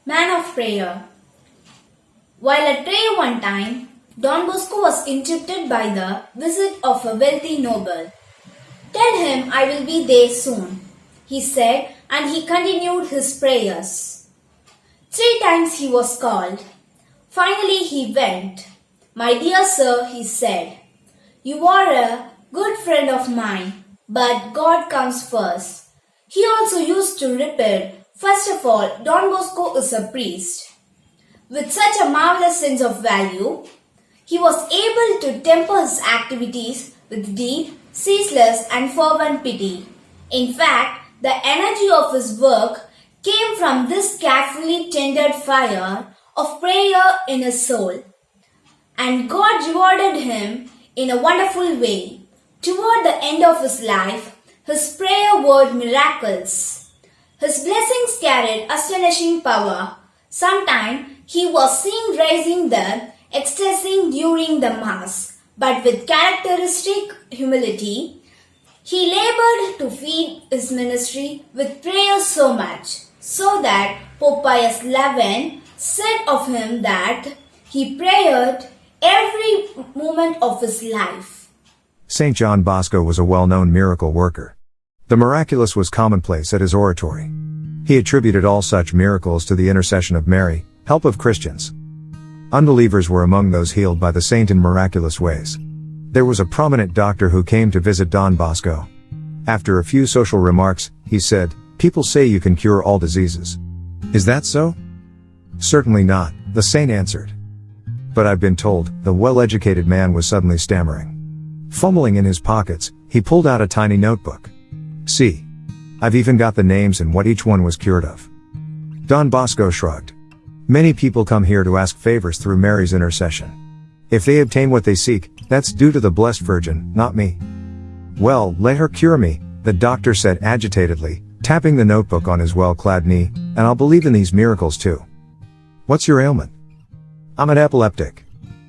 Man of prayer. While at prayer one time, Don Bosco was interrupted by the visit of a wealthy noble. "Tell him I will be there soon," he said, and he continued his prayers. 3 times he was called. Finally he went. "My dear sir," he said, "you are a good friend of mine, but God comes first." He also used to repeat, "First of all, Don Bosco is a priest." With such a marvelous sense of value, he was able to temper his activities with deep, ceaseless and fervent pity. In fact, the energy of his work came from this carefully tended fire of prayer in his soul. And God rewarded him in a wonderful way. Toward the end of his life, his prayer worked miracles. His blessings carried astonishing power. Sometimes he was seen raising the ecstasy during the Mass, but with characteristic humility, he labored to feed his ministry with prayer so much, so that Pope Pius XI said of him that he prayed every moment of his life. St. John Bosco was a well-known miracle worker. The miraculous was commonplace at his oratory. He attributed all such miracles to the intercession of Mary, help of Christians. Unbelievers were among those healed by the saint in miraculous ways. There was a prominent doctor who came to visit Don Bosco. After a few social remarks, he said, "People say you can cure all diseases. Is that so?" "Certainly not," the saint answered. "But I've been told," the well-educated man was suddenly stammering. Fumbling in his pockets, he pulled out a tiny notebook. "See. I've even got the names and what each one was cured of." Don Bosco shrugged. "Many people come here to ask favors through Mary's intercession. If they obtain what they seek, that's due to the Blessed Virgin, not me." "Well, let her cure me," the doctor said agitatedly, tapping the notebook on his well-clad knee, "and I'll believe in these miracles too." "What's your ailment?" "I'm an epileptic."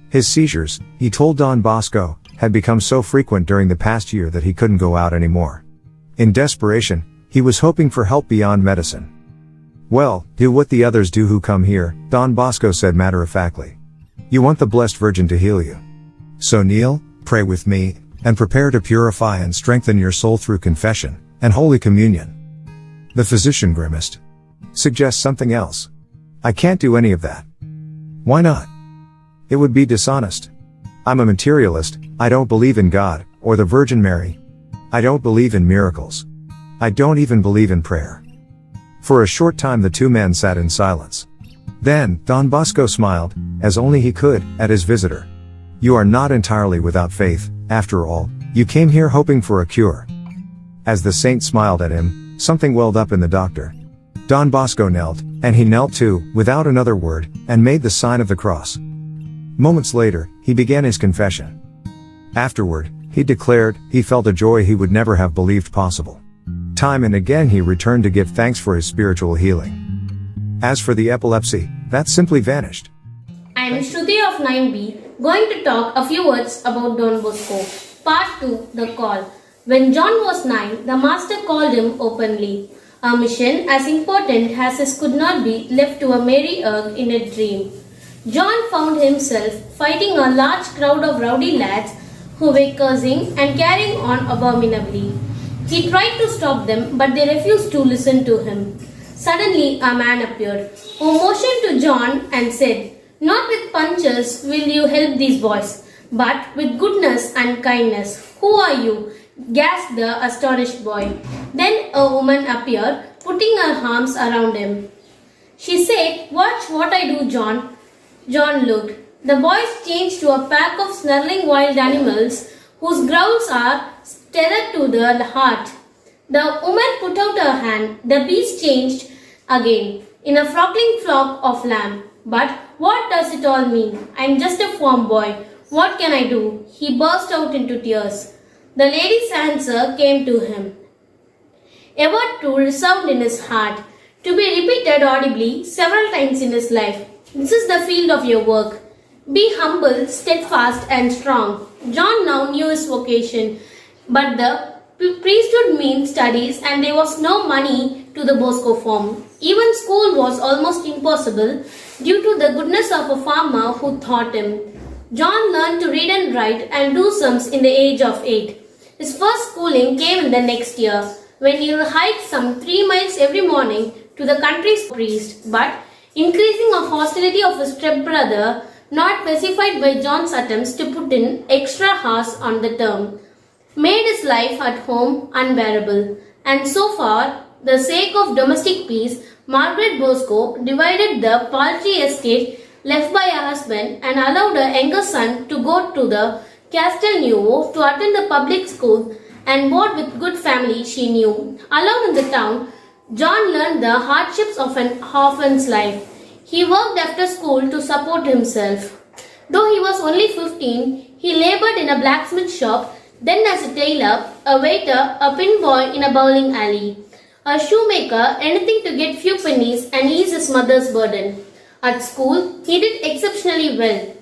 His seizures, he told Don Bosco, had become so frequent during the past year that he couldn't go out anymore. In desperation, he was hoping for help beyond medicine. "Well, do what the others do who come here," Don Bosco said matter-of-factly. "You want the Blessed Virgin to heal you. So kneel, pray with me, and prepare to purify and strengthen your soul through confession and Holy Communion." The physician grimaced. "Suggest something else." "I can't do any of that." "Why not?" "It would be dishonest. I'm a materialist. I don't believe in God, or the Virgin Mary. I don't believe in miracles. I don't even believe in prayer." For a short time the two men sat in silence. Then, Don Bosco smiled, as only he could, at his visitor. "You are not entirely without faith, after all. You came here hoping for a cure." As the saint smiled at him, something welled up in the doctor. Don Bosco knelt, and he knelt too, without another word, and made the sign of the cross. Moments later, he began his confession. Afterward, he declared, he felt a joy he would never have believed possible. Time and again he returned to give thanks for his spiritual healing. As for the epilepsy, that simply vanished. I am Shruti of 9B, going to talk a few words about Don Bosco. Part 2, The Call. When John was 9, the Master called him openly. A mission as important as his could not be left to a merry erg in a dream. John found himself fighting a large crowd of rowdy lads who were cursing and carrying on abominably. He tried to stop them, but they refused to listen to him. Suddenly a man appeared, who motioned to John and said, "Not with punches will you help these boys, but with goodness and kindness." "Who are you?" gasped the astonished boy. Then a woman appeared, putting her arms around him. She said, "Watch what I do, John." John looked. The boys changed to a pack of snarling wild animals whose growls are terror to the heart. The woman put out her hand. The beast changed again in a frolicking flock of lamb. "But what does it all mean? I'm just a farm boy. What can I do?" He burst out into tears. The lady's answer came to him. A word to resound in his heart, to be repeated audibly several times in his life. "This is the field of your work. Be humble, steadfast and strong." John now knew his vocation, but the Priesthood meant studies and there was no money to the Bosco farm. Even school was almost impossible due to the goodness of a farmer who taught him. John learned to read and write and do sums in the age of 8. His first schooling came in the next year when he hiked some 3 miles every morning to the country's priest, but increasing of hostility of his stepbrother, not pacified by John's attempts to put in extra hours on the term, made his life at home unbearable. And so far, the sake of domestic peace, Margaret Bosco divided the paltry estate left by her husband and allowed her younger son to go to the Castel Nuovo to attend the public school and board with good family she knew. Alone in the town, John learned the hardships of an orphan's life. He worked after school to support himself. Though he was only 15, he labored in a blacksmith shop, then as a tailor, a waiter, a pin boy in a bowling alley, a shoemaker, anything to get few pennies and ease his mother's burden. At school, he did exceptionally well.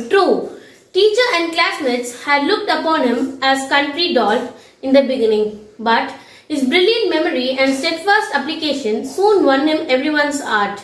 True, teacher and classmates had looked upon him as country doll in the beginning, but his brilliant memory and steadfast application soon won him everyone's heart.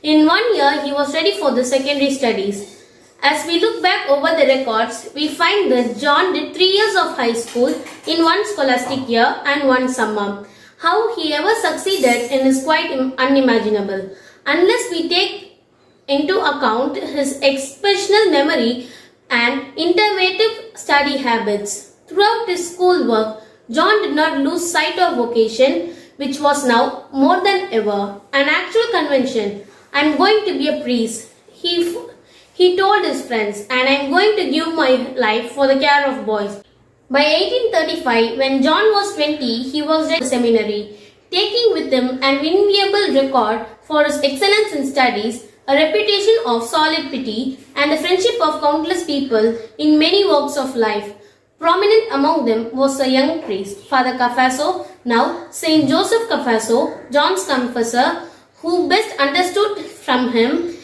In 1 year, he was ready for the secondary studies. As we look back over the records, we find that John did 3 years of high school in one scholastic year and one summer. How he ever succeeded in is quite unimaginable, unless we take into account his exceptional memory and innovative study habits. Throughout his schoolwork, John did not lose sight of vocation, which was now more than ever an actual convention. I am going to be a priest, he told his friends, and I am going to give my life for the care of boys. By 1835, when John was 20, he was at the seminary, taking with him an enviable record for his excellence in studies, a reputation of solid piety, and the friendship of countless people in many walks of life. Prominent among them was a young priest, Father Cafasso, now Saint Joseph Cafasso, John's confessor, who best understood from him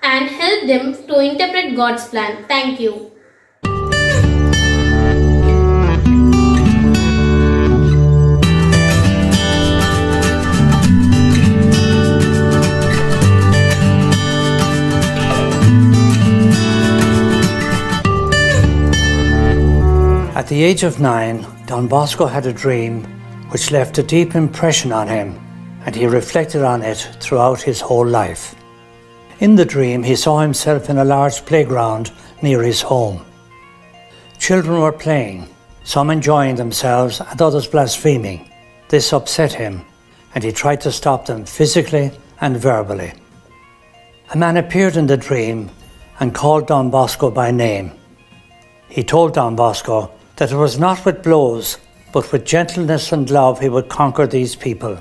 and helped him to interpret God's plan. Thank you. At the age of 9, Don Bosco had a dream which left a deep impression on him, and he reflected on it throughout his whole life. In the dream, he saw himself in a large playground near his home. Children were playing, some enjoying themselves and others blaspheming. This upset him, and he tried to stop them physically and verbally. A man appeared in the dream and called Don Bosco by name. He told Don Bosco that it was not with blows, but with gentleness and love he would conquer these people.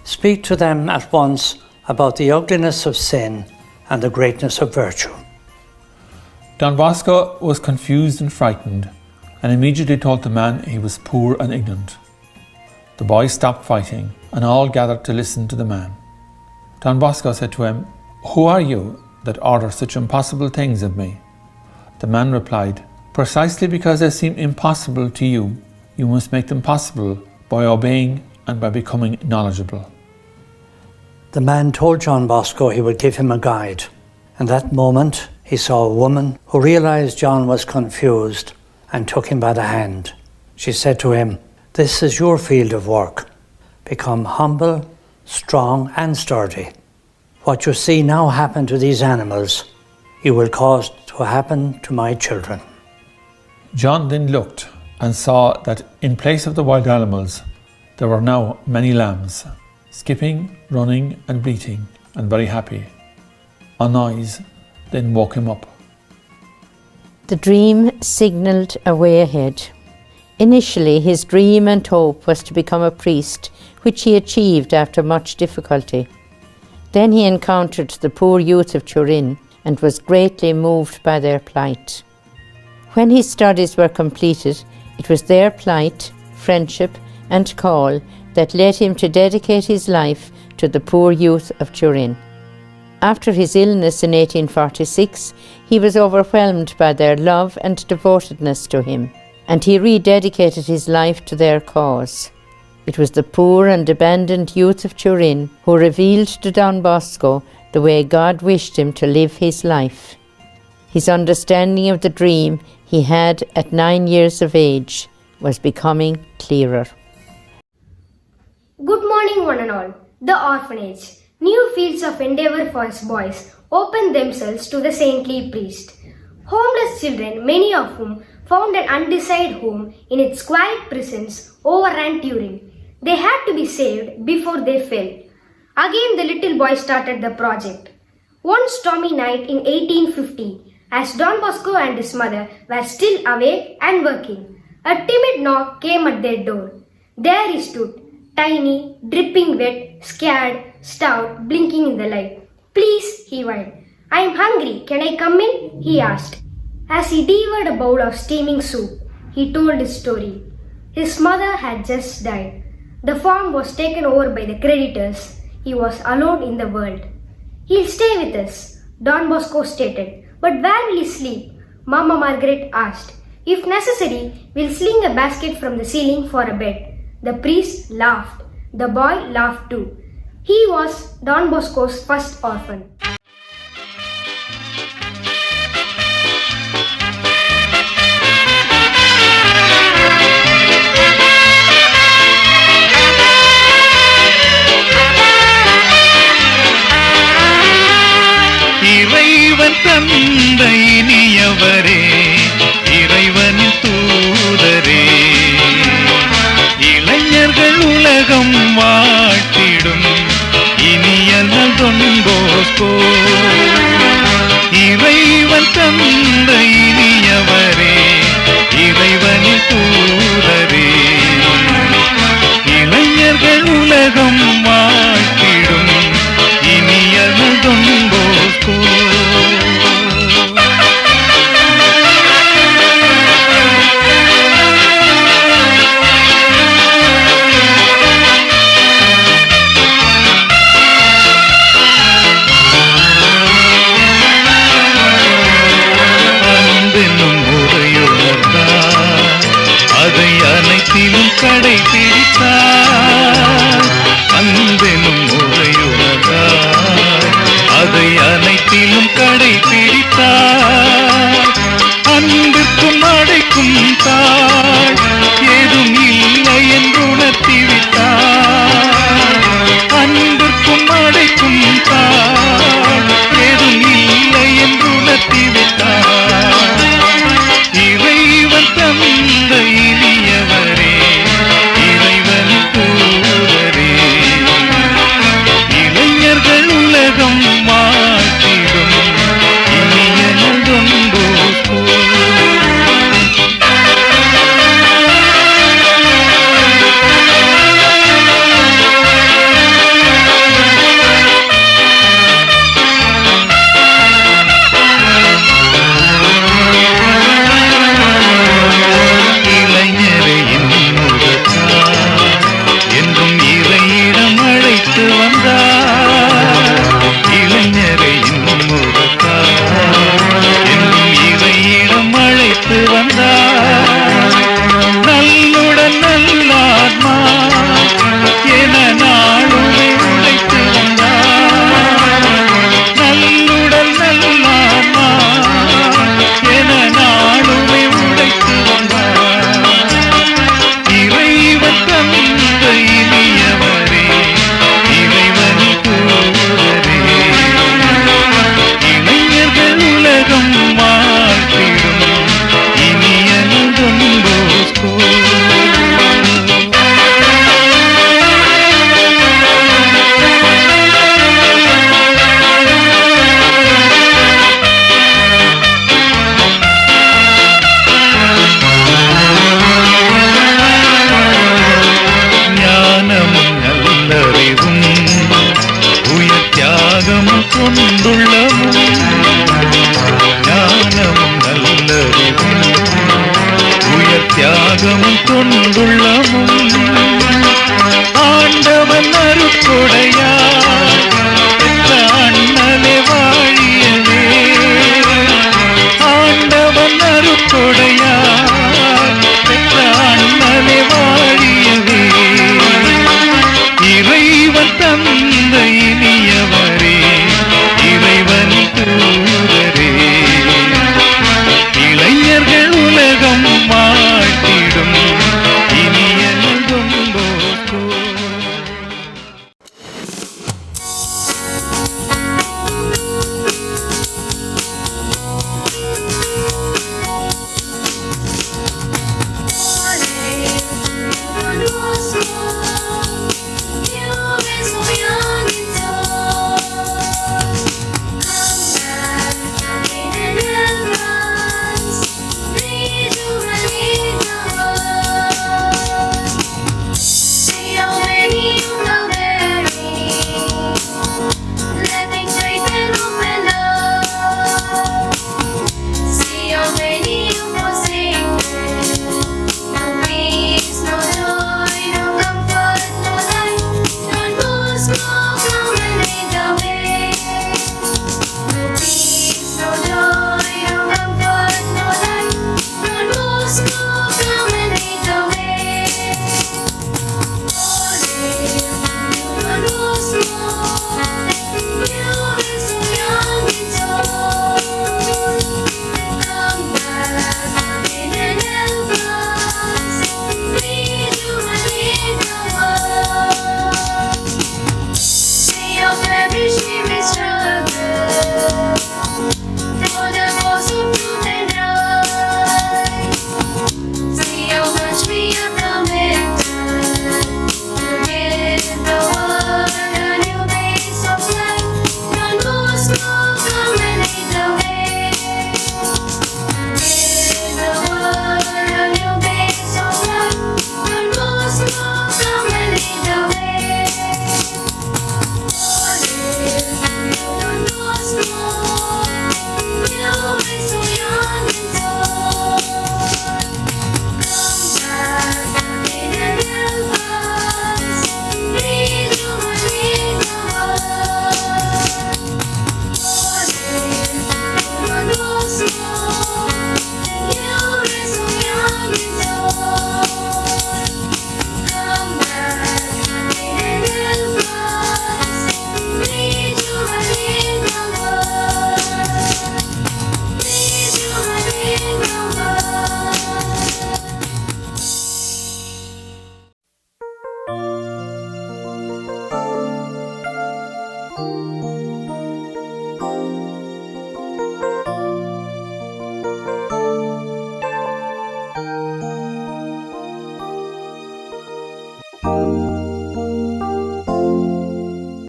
Speak to them at once about the ugliness of sin and the greatness of virtue. Don Bosco was confused and frightened, and immediately told the man he was poor and ignorant. The boys stopped fighting, and all gathered to listen to the man. Don Bosco said to him, "Who are you that order such impossible things of me?" The man replied, "Precisely because they seem impossible to you, you must make them possible by obeying and by becoming knowledgeable." The man told John Bosco he would give him a guide. In that moment, he saw a woman who realized John was confused and took him by the hand. She said to him, "This is your field of work. Become humble, strong and sturdy. What you see now happen to these animals, you will cause to happen to my children." John then looked and saw that in place of the wild animals, there were now many lambs, skipping, running and bleating, and very happy. A noise then woke him up. The dream signalled a way ahead. Initially, his dream and hope was to become a priest, which he achieved after much difficulty. Then he encountered the poor youth of Turin and was greatly moved by their plight. When his studies were completed, it was their plight, friendship and call that led him to dedicate his life to the poor youth of Turin. After his illness in 1846, he was overwhelmed by their love and devotedness to him. and he rededicated his life to their cause. It was the poor and abandoned youth of Turin who revealed to Don Bosco the way God wished him to live his life. His understanding of the dream he had at 9 years of age was becoming clearer. Good morning, one and all. The orphanage. New fields of endeavor for his boys opened themselves to the saintly priest. Homeless children, many of whom found an undecided home in its quiet presence, overran Turin. They had to be saved before they fell. Again the little boy started the project. One stormy night in 1850, as Don Bosco and his mother were still awake and working, a timid knock came at their door. There he stood, tiny, dripping wet, scared, stout, blinking in the light. "Please," he whined. "I am hungry. Can I come in?" he asked. As he devoured a bowl of steaming soup, he told his story. His mother had just died. The farm was taken over by the creditors. He was alone in the world. "He'll stay with us," Don Bosco stated. "But where will he sleep?" Mama Margaret asked. "If necessary, we'll sling a basket from the ceiling for a bed." The priest laughed. The boy laughed too. He was Don Bosco's first orphan. இறைவன் தந்தை இனியவரே, இறைவனின் தூதரே, இளைஞர்கள் உலகம் வாழ்த்திடும் இனிய நல் தொன் Bosco. இறைவன் தந்தை இனியவரே, இறைவனின் தூதரே, இளைஞர்கள் உலகம் வாழ்த்திடும் இனிய நல் தொன் போஸ்கோ. அதை அனைத்திலும் கடைபிடித்தார். அன்பெனும் முறையுணர்ந்தார், அதை அனைத்திலும் கடைபிடித்தார். அன்பிற்கும் அடைக்கும் தாழ் ஏதும் இல்லை என்று உணர்த்திவிட்டார். அன்பிற்கும் அடைக்கும் தாழ் ஏதும் இல்லை என்று உணர்த்திவிட்டார். இறைவன் தந்தை இனியவரே, இறைவன் தூதரே, இளைஞர்கள் உலகம் வாழ்த்திடும் இனிய நல் தொன் போஸ்கோ. தியாகமும் கொண்டுள்ளமும் ஆண்டவன் அருட்கொடையார் பெற்ற அண்ணலே வாழியவே. ஆண்டவன் அருட்கொடை